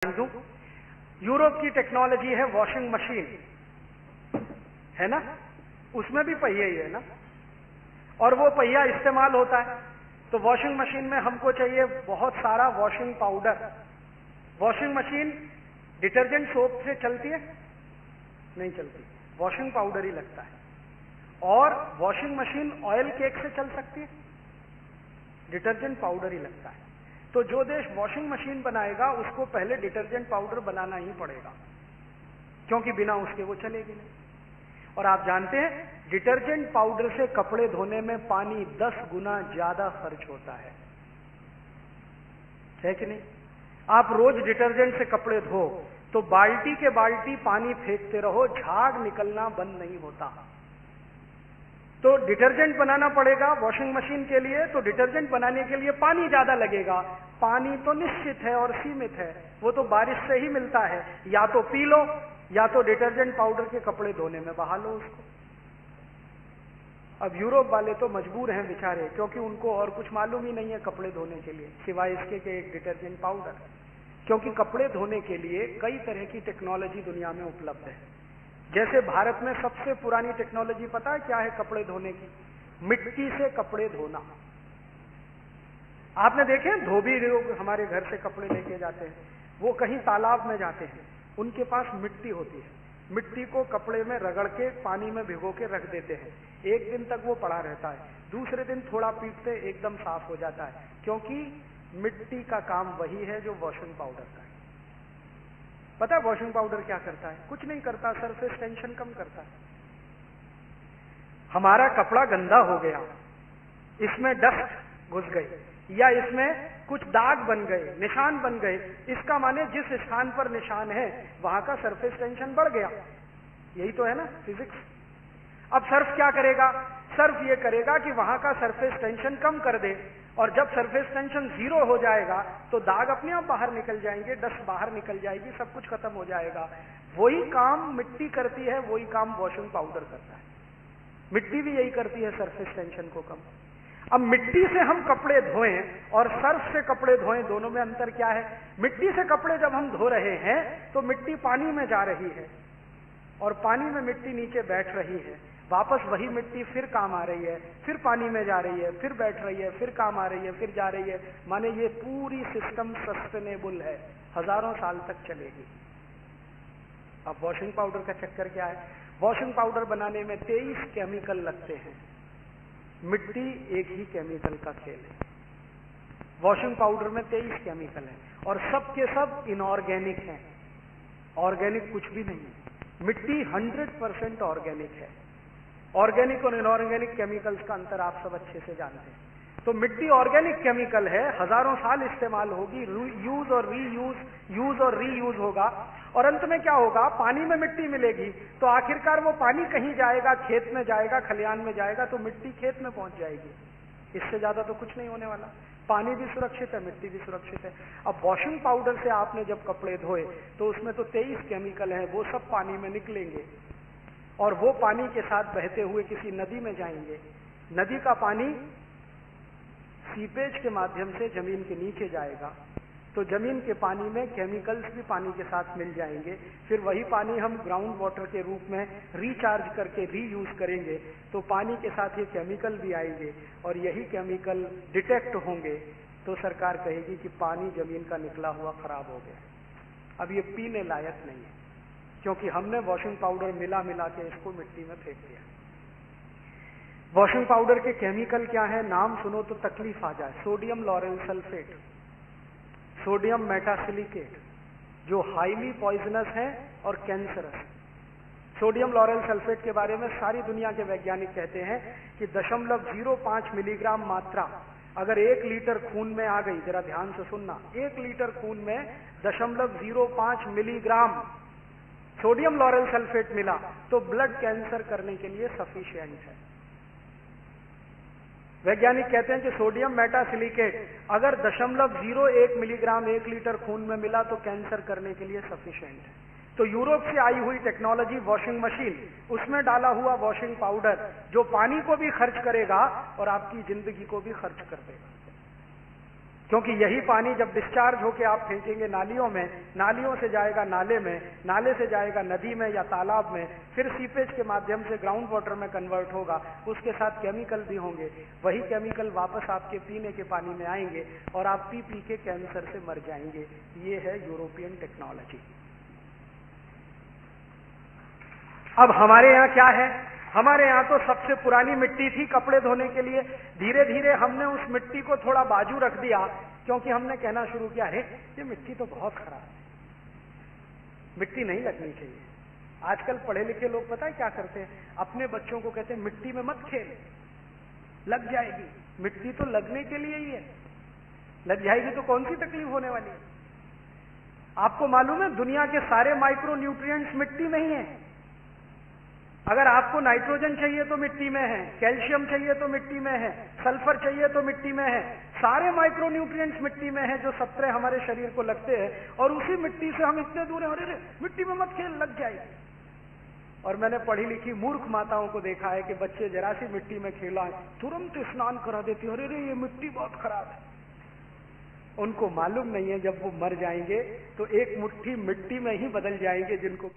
दूं, यूरोप की टेक्नोलॉजी है वॉशिंग मशीन, है ना, उसमें भी पहिए ही है ना, और वो पहिया इस्तेमाल होता है। तो वॉशिंग मशीन में हमको चाहिए बहुत सारा washing powder. Washing machine detergent soap से चलती है? नहीं चलती, वॉशिंग पाउडर ही लगता है। और वॉशिंग मशीन ऑयल केक से चल सकती है? डिटर्जेंट पाउडर ही लगता है। तो जो देश वॉशिंग मशीन बनाएगा उसको पहले डिटर्जेंट पाउडर बनाना ही पड़ेगा, क्योंकि बिना उसके वो चलेगी नहीं। और आप जानते हैं डिटर्जेंट पाउडर से कपड़े धोने में पानी 10 गुना ज्यादा खर्च होता है कि नहीं? आप रोज डिटर्जेंट से कपड़े धो तो बाल्टी के बाल्टी पानी फेंकते रहो, झाग निकलना बंद नहीं होता। तो डिटर्जेंट बनाना पड़ेगा वॉशिंग मशीन के लिए, तो डिटर्जेंट बनाने के लिए पानी ज्यादा लगेगा। पानी तो निश्चित है और सीमित है, वो तो बारिश से ही मिलता है, या तो पी लो या तो डिटर्जेंट पाउडर के कपड़े धोने में बहा लो उसको। अब यूरोप वाले तो मजबूर हैं बेचारे, क्योंकि उनको और कुछ मालूम ही नहीं है कपड़े धोने के लिए सिवाय इसके कि एक डिटर्जेंट पाउडर। क्योंकि कपड़े धोने के लिए कई तरह की टेक्नोलॉजी दुनिया में उपलब्ध है। जैसे भारत में सबसे पुरानी टेक्नोलॉजी पता है क्या है कपड़े धोने की? मिट्टी से कपड़े धोना। आपने देखे धोबी लोग हमारे घर से कपड़े लेके जाते हैं, वो कहीं तालाब में जाते हैं, उनके पास मिट्टी होती है, मिट्टी को कपड़े में रगड़ के पानी में भिगो के रख देते हैं। एक दिन तक वो पड़ा रहता है, दूसरे दिन थोड़ा पीटते एकदम साफ हो जाता है, क्योंकि मिट्टी का काम वही है जो वॉशिंग पाउडर का है। पता है वॉशिंग पाउडर क्या करता है? कुछ नहीं करता, सरफेस टेंशन कम करता है। हमारा कपड़ा गंदा हो गया, इसमें डस्ट घुस गई या इसमें कुछ दाग बन गए, निशान बन गए, इसका माने जिस स्थान पर निशान है वहां का सरफेस टेंशन बढ़ गया। यही तो है ना फिजिक्स। अब सर्फ क्या करेगा? सर्फ ये करेगा कि वहां का सरफेस टेंशन कम कर दे, और जब सरफेस टेंशन 0 हो जाएगा तो दाग अपने आप बाहर निकल जाएंगे, डस्ट बाहर निकल जाएगी, सब कुछ खत्म हो जाएगा। वही काम मिट्टी करती है, वही काम वॉशिंग पाउडर करता है। मिट्टी भी यही करती है, सरफेस टेंशन को कम। अब मिट्टी से हम कपड़े धोएं और सर्फ से कपड़े धोएं, दोनों में अंतर क्या है? मिट्टी से कपड़े जब हम धो रहे हैं तो मिट्टी पानी में जा रही है और पानी में मिट्टी नीचे बैठ रही है, वापस वही मिट्टी फिर काम आ रही है, फिर पानी में जा रही है, फिर बैठ रही है, फिर काम आ रही है, फिर जा रही है। माने ये पूरी सिस्टम सस्टेनेबल है, हजारों साल तक चलेगी। अब वॉशिंग पाउडर का चक्कर क्या है? वॉशिंग पाउडर बनाने में 23 केमिकल लगते हैं, मिट्टी एक ही केमिकल का खेल है। वॉशिंग पाउडर में 23 केमिकल हैं और सब के सब इनऑर्गेनिक हैं, ऑर्गेनिक कुछ भी नहीं है। मिट्टी 100% ऑर्गेनिक है। ऑर्गेनिक और इनऑर्गेनिक केमिकल्स का अंतर आप सब अच्छे से जानते हैं। तो मिट्टी ऑर्गेनिक केमिकल है, हजारों साल इस्तेमाल होगी, यूज और रीयूज, यूज और रीयूज होगा, और अंत में क्या होगा? पानी में मिट्टी मिलेगी, तो आखिरकार वो पानी कहीं जाएगा, खेत में जाएगा, खलिहान में जाएगा, तो मिट्टी खेत में पहुंच जाएगी। इससे ज्यादा तो कुछ नहीं होने वाला। पानी भी सुरक्षित है, मिट्टी भी सुरक्षित है। अब वॉशिंग पाउडर से आपने जब कपड़े धोए तो उसमें तो 23 केमिकल हैं, वो सब पानी में निकलेंगे और वो पानी के साथ बहते हुए किसी नदी में जाएंगे। नदी का पानी सीपेज के माध्यम से जमीन के नीचे जाएगा, तो जमीन के पानी में केमिकल्स भी पानी के साथ मिल जाएंगे। फिर वही पानी हम ग्राउंड वाटर के रूप में रिचार्ज करके रीयूज करेंगे, तो पानी के साथ ये केमिकल भी आएंगे और यही केमिकल डिटेक्ट होंगे, तो सरकार कहेगी कि पानी जमीन का निकला हुआ खराब हो गया, अब ये पीने लायक नहीं है, क्योंकि हमने वॉशिंग पाउडर मिला मिला के इसको मिट्टी में फेंक दिया। वॉशिंग पाउडर के केमिकल क्या है? नाम सुनो तो तकलीफ आ जाए। Sodium lauryl sulphate, sodium metasilicate, जो हाईली पॉइजनस है और कैंसरस। सोडियम लॉरेल सल्फेट के बारे में सारी दुनिया के वैज्ञानिक कहते हैं कि 0.05 मिलीग्राम मात्रा अगर 1 लीटर खून में आ गई, जरा ध्यान से सुनना, 1 लीटर खून में 0.05 मिलीग्राम सोडियम लॉरेल सल्फेट मिला तो ब्लड कैंसर करने के लिए सफिशिएंट है। वैज्ञानिक कहते हैं कि सोडियम मेटासिलिकेट अगर 0.01 मिलीग्राम 1 लीटर खून में मिला तो कैंसर करने के लिए सफिशिएंट है। तो यूरोप से आई हुई टेक्नोलॉजी वॉशिंग मशीन, उसमें डाला हुआ वॉशिंग पाउडर जो पानी को भी खर्च करेगा और आपकी जिंदगी को भी खर्च कर देगा। क्योंकि यही पानी जब डिस्चार्ज होके आप फेंकेंगे नालियों में, नालियों से जाएगा नाले में, नाले से जाएगा नदी में या तालाब में, फिर सीपेज के माध्यम से ग्राउंड वाटर में कन्वर्ट होगा, उसके साथ केमिकल भी होंगे, वही केमिकल वापस आपके पीने के पानी में आएंगे और आप पी पी के कैंसर से मर जाएंगे। ये है यूरोपियन टेक्नोलॉजी। अब हमारे यहाँ क्या है? हमारे यहाँ तो सबसे पुरानी मिट्टी थी कपड़े धोने के लिए। धीरे धीरे हमने उस मिट्टी को थोड़ा बाजू रख दिया, क्योंकि हमने कहना शुरू किया, अरे ये मिट्टी तो बहुत खराब है, मिट्टी नहीं लगनी चाहिए। आजकल पढ़े लिखे लोग पता है क्या करते हैं? अपने बच्चों को कहते हैं मिट्टी में मत खेल, लग जाएगी। मिट्टी तो लगने के लिए ही है, लग जाएगी तो कौन सी तकलीफ होने वाली है? आपको मालूम है दुनिया के सारे माइक्रो न्यूट्रिएंट्स मिट्टी में ही है। अगर आपको नाइट्रोजन चाहिए तो मिट्टी में है, कैल्शियम चाहिए तो मिट्टी में है, सल्फर चाहिए तो मिट्टी में है, सारे माइक्रो न्यूट्रिएंट्स मिट्टी में है जो 17 हमारे शरीर को लगते हैं। और उसी मिट्टी से हम इतने दूर हैं, अरे मिट्टी में मत खेल, लग जाएगी। और मैंने पढ़ी लिखी मूर्ख माताओं को देखा है कि बच्चे जरा सी मिट्टी में खेला है तुरंत स्नान करा देती, अरे ये मिट्टी बहुत खराब है। उनको मालूम नहीं है जब वो मर जाएंगे तो एक मुट्ठी मिट्टी में ही बदल जाएंगे जिनको